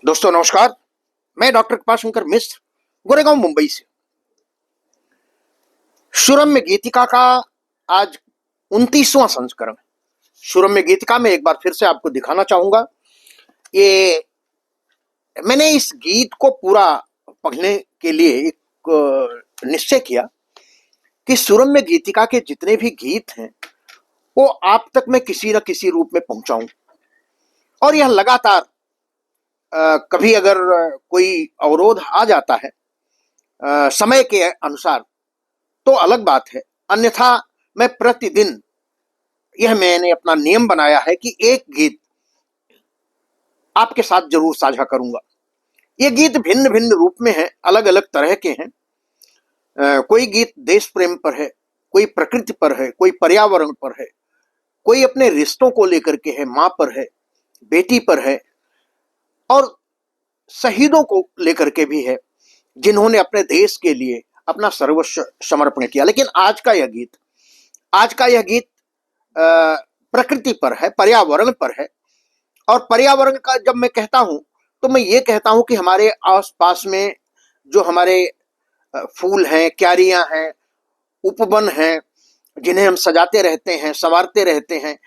दोस्तों नमस्कार। मैं डॉक्टर कृपाशंकर मिश्र गोरेगांव मुंबई से। सुरम्य गीतिका का आज 29वां संस्करण। सुरम्य गीतिका में एक बार फिर से आपको दिखाना चाहूंगा। ये मैंने इस गीत को पूरा पढ़ने के लिए एक निश्चय किया कि सुरम्य गीतिका के जितने भी गीत हैं वो आप तक मैं किसी न किसी रूप में पहुंचाऊं, और यह लगातार कभी अगर कोई अवरोध आ जाता है समय के अनुसार तो अलग बात है, अन्यथा मैं प्रतिदिन यह मैंने अपना नियम बनाया है कि एक गीत आपके साथ जरूर साझा करूंगा। ये गीत भिन्न भिन्न रूप में है, अलग अलग तरह के हैं। कोई गीत देश प्रेम पर है, कोई प्रकृति पर है, कोई पर्यावरण पर है, कोई अपने रिश्तों को लेकर के है, माँ पर है, बेटी पर है, और शहीदों को लेकर के भी है जिन्होंने अपने देश के लिए अपना सर्वस्व समर्पण किया। लेकिन आज का यह गीत प्रकृति पर है, पर्यावरण पर है। और पर्यावरण का जब मैं कहता हूं तो मैं ये कहता हूं कि हमारे आसपास में जो हमारे फूल हैं, क्यारियां हैं, उपवन हैं, जिन्हें हम सजाते रहते हैं, संवारते रहते हैं,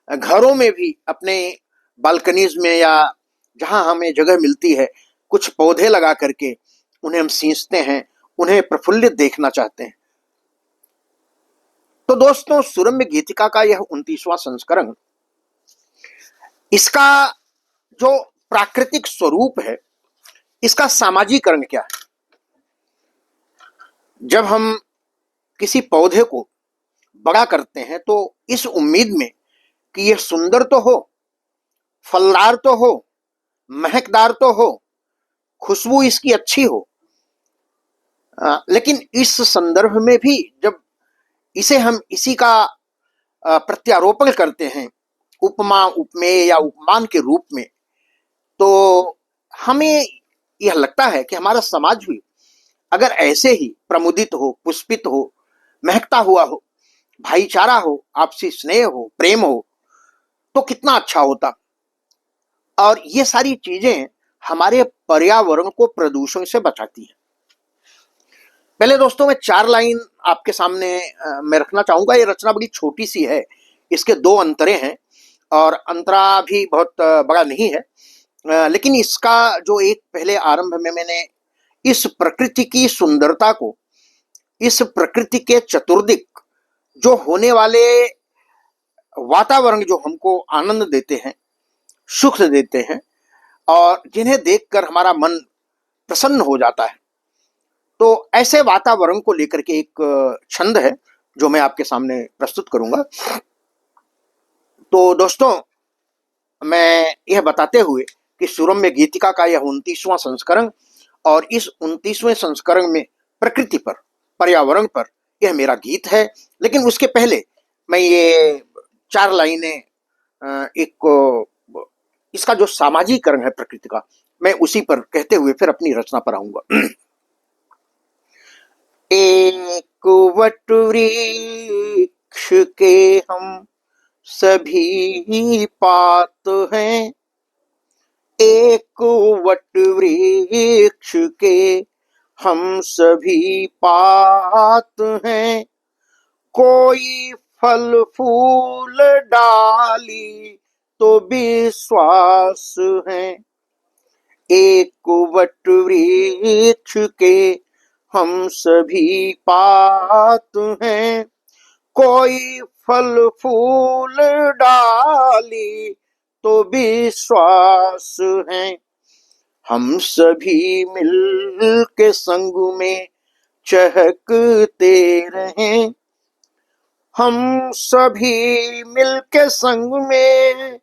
घरों में भी अपने बालकनीज में या जहां हमें जगह मिलती है कुछ पौधे लगा करके उन्हें हम सींचते हैं, उन्हें प्रफुल्लित देखना चाहते हैं। तो दोस्तों, सुरम्य गीतिका का यह 29वां संस्करण, इसका जो प्राकृतिक स्वरूप है, इसका सामाजिकरण क्या है। जब हम किसी पौधे को बड़ा करते हैं तो इस उम्मीद में कि यह सुंदर तो हो, फलदार तो हो, महकदार तो हो, खुशबू इसकी अच्छी हो, लेकिन इस संदर्भ में भी जब इसे हम इसी का प्रत्यारोपण करते हैं उपमा, उपमेय या उपमान के रूप में, तो हमें यह लगता है कि हमारा समाज भी अगर ऐसे ही प्रमुदित हो, पुष्पित हो, महकता हुआ हो, भाईचारा हो, आपसी स्नेह हो, प्रेम हो, तो कितना अच्छा होता। और ये सारी चीजें हमारे पर्यावरण को प्रदूषण से बचाती है। पहले दोस्तों मैं 4 लाइन आपके सामने मैं रखना चाहूंगा। ये रचना बड़ी छोटी सी है, इसके 2 अंतरे हैं और अंतरा भी बहुत बड़ा नहीं है, लेकिन इसका जो एक पहले आरंभ में मैंने इस प्रकृति की सुंदरता को, इस प्रकृति के चतुर्दिक जो होने वाले वातावरण जो हमको आनंद देते हैं, सुख देते हैं और जिन्हें देखकर हमारा मन प्रसन्न हो जाता है, तो ऐसे वातावरण को लेकर के एक छंद है जो मैं आपके सामने प्रस्तुत करूंगा। तो दोस्तों, मैं यह बताते हुए कि सुरम्य गीतिका का यह 29वां संस्करण, और इस 29वें संस्करण में प्रकृति पर, पर्यावरण पर यह मेरा गीत है। लेकिन उसके पहले मैं ये 4 लाइनें एक इसका जो सामाजिकरण है प्रकृति का, मैं उसी पर कहते हुए फिर अपनी रचना पर आऊंगा। एक वट वृक्ष के हम सभी पात हैं, एक वट वृक्ष के हम सभी पात हैं, कोई फल फूल डाली तो विश्वास है, एक वट वृक्ष के हम सभी पात हैं, कोई फल फूल डाली तो विश्वास है, हम सभी मिल के संग में चहकते रहें, हम सभी मिल के संग में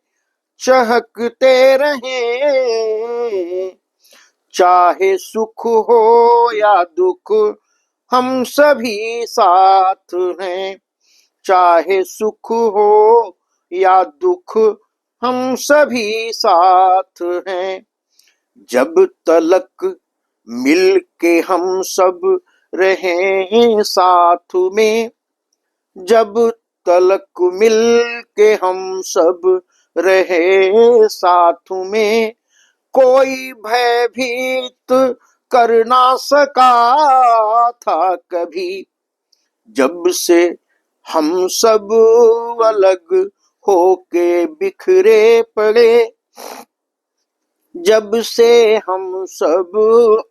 चहकते रहें, चाहे सुख हो या दुख हम सभी साथ हैं, चाहे सुख हो या दुख हम सभी साथ हैं, जब तलक मिल के हम सब रहें साथ में, जब तलक मिल के हम सब रहे साथ में, कोई भयभीत कर ना सका था कभी। जब से हम सब अलग होके बिखरे पड़े, जब से हम सब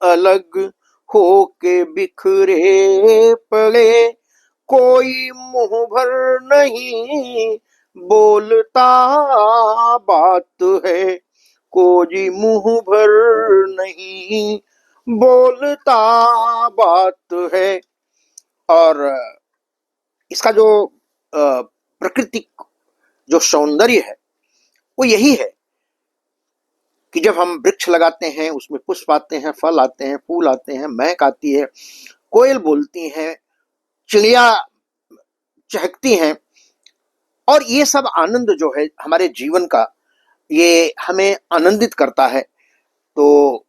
अलग होके बिखरे पड़े, कोई मुंह भर नहीं बोलता बात है, कोई मुंह भर नहीं बोलता बात है। और इसका जो प्राकृतिक जो सौंदर्य है वो यही है कि जब हम वृक्ष लगाते हैं, उसमें पुष्प आते हैं, फल आते हैं, फूल आते हैं, महक आती है, कोयल बोलती हैं, चिड़िया चहकती हैं, और ये सब आनंद जो है हमारे जीवन का, ये हमें आनंदित करता है। तो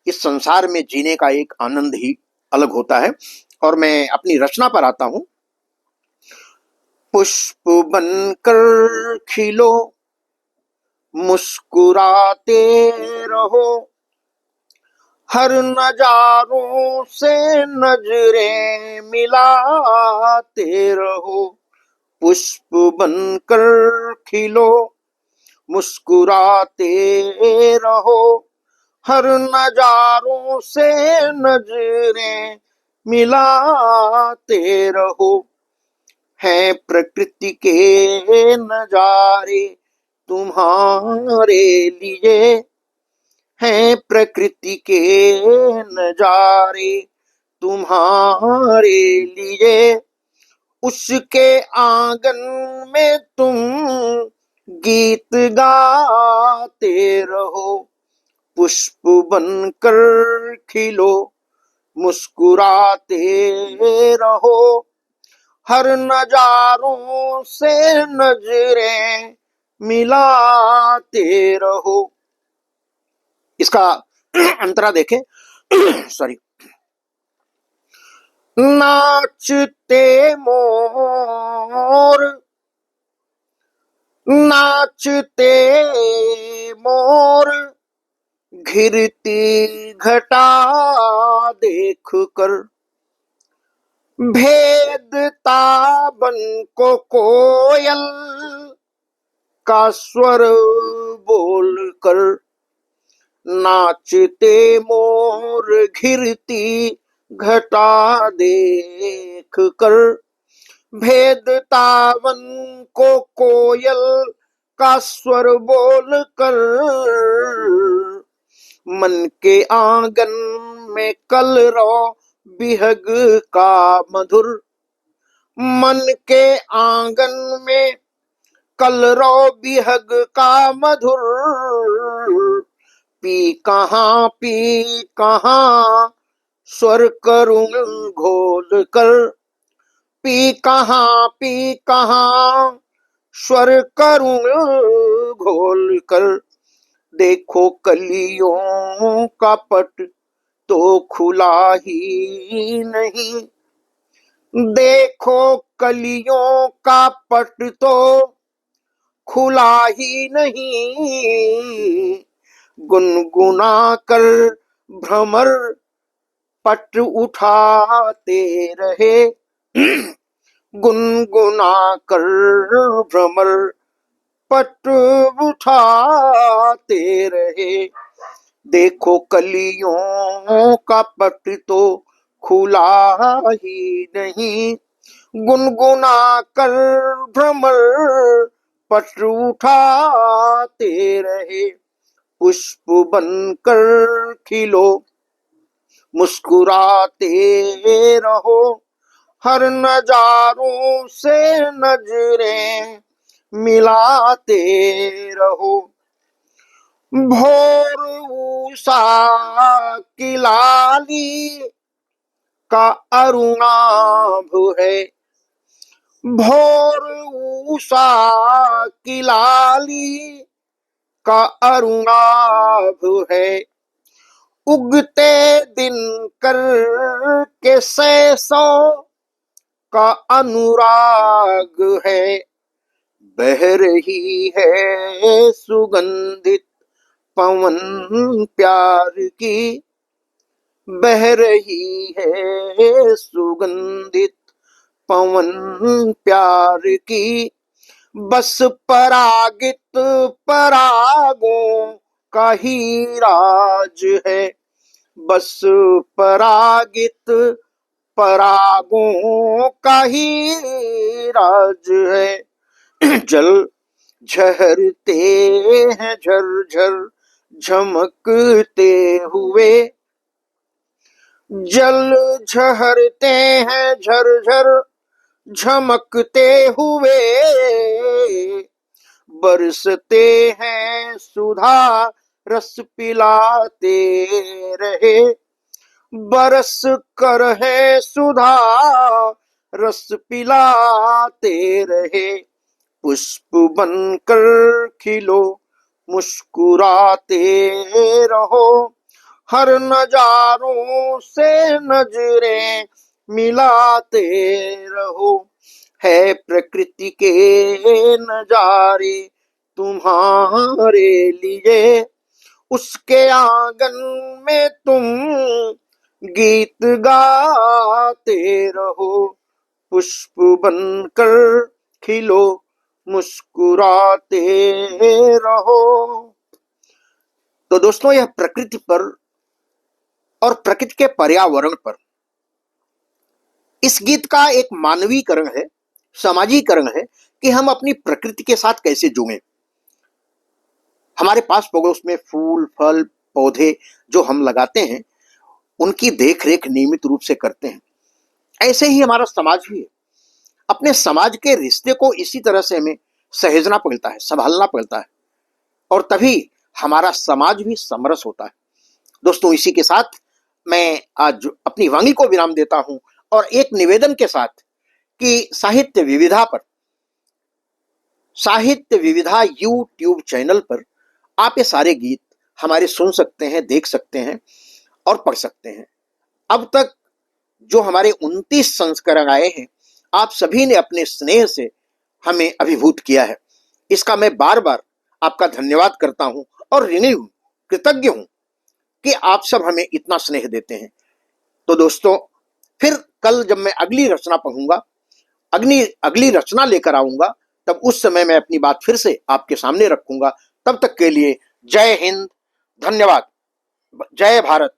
इस संसार में जीने का एक आनंद ही अलग होता है। और मैं अपनी रचना पर आता हूं। पुष्प बनकर खिलो, मुस्कुराते रहो, हर नजारों से नजरें मिलाते रहो। पुष्प बनकर खिलो, मुस्कुराते रहो, हर नजारों से नजरें मिलाते रहो। हैं प्रकृति के नजारे तुम्हारे लिए, हैं प्रकृति के नजारे तुम्हारे लिए। उसके आंगन में तुम गीत गाते रहो। पुष्प बनकर खिलो, मुस्कुराते रहो, हर नजारों से नजरें मिलाते रहो। इसका अंतरा देखें। सॉरी। नाचते मोर, नाचते मोर, घिरती घटा देख कर, भेदता बन को कोयल का स्वर बोल कर। नाचते मोर घिरती घटा देख कर, भेदता बन को कोयल का स्वर बोल कर। मन के आंगन में कलरव बिहग का मधुर, मन के आंगन में कलरव बिहग का मधुर। पी कहाँ स्वर करूं घोल कर, पी कहाँ स्वर करूं घोल कर। देखो कलियों का पट तो खुला ही नहीं, देखो कलियों का पट तो खुला ही नहीं। गुनगुना कर भ्रमर पट उठाते रहे, गुनगुना कर भ्रमर पट उठाते रहे। देखो कलियों का पट तो खुला ही नहीं, गुनगुना कर भ्रमर पट उठाते रहे। पुष्प बनकर खिलो, मुस्कुराते रहो, हर नजारों से नजरें मिलाते रहो। भोर उषा की लाली का अरुणाभ है, भोर उषा की लाली का अरुणाभ है। उगते दिन कर के सैसो का अनुराग है, बह रही है सुगंधित पवन प्यार की बह रही है सुगंधित पवन प्यार की, बस परागित परागों का ही राज है, बस परागित परागों का ही राज है। जल झरते हैं झरझर झमकते हुए, जल झरते हैं झरझर झमकते हुए, बरसते हैं सुधा रस पिलाते रहे, बरस कर है सुधा रस पिलाते रहे, पुष्प बनकर खिलो मुस्कुराते रहो, हर नजारों से नजरें मिलाते रहो, है प्रकृति के नजारे तुम्हारे लिए, उसके आंगन में तुम गीत गाते रहो, पुष्प बनकर खिलो मुस्कुराते रहो। तो दोस्तों, यह प्रकृति पर और प्रकृति के पर्यावरण पर इस गीत का एक मानवीकरण है, सामाजिकरण है कि हम अपनी प्रकृति के साथ कैसे जुड़ें। हमारे पास पड़ोस में फूल फल पौधे जो हम लगाते हैं, उनकी देख रेख नियमित रूप से करते हैं। ऐसे ही हमारा समाज भी है। अपने समाज के रिश्ते को इसी तरह से हमें सहेजना पड़ता है, संभालना पड़ता है, और तभी हमारा समाज भी समरस होता है। दोस्तों, इसी के साथ मैं आज अपनी वाणी को विराम देता हूं, और एक निवेदन के साथ कि साहित्य विविधा यूट्यूब चैनल पर आप ये सारे गीत हमारे सुन सकते हैं, देख सकते हैं और पढ़ सकते हैं। अब तक जो हमारे 29 संस्करण आए हैं, आप सभी ने अपने स्नेह से हमें अभिभूत किया है। इसका मैं बार बार आपका धन्यवाद करता हूं और ऋणी हूं, कृतज्ञ हूं कि आप सब हमें इतना स्नेह देते हैं। तो दोस्तों, फिर कल जब मैं अगली रचना पढ़ूंगा, अगली रचना लेकर आऊंगा, तब उस समय मैं अपनी बात फिर से आपके सामने रखूंगा। तब तक के लिए जय हिंद, धन्यवाद, जय भारत।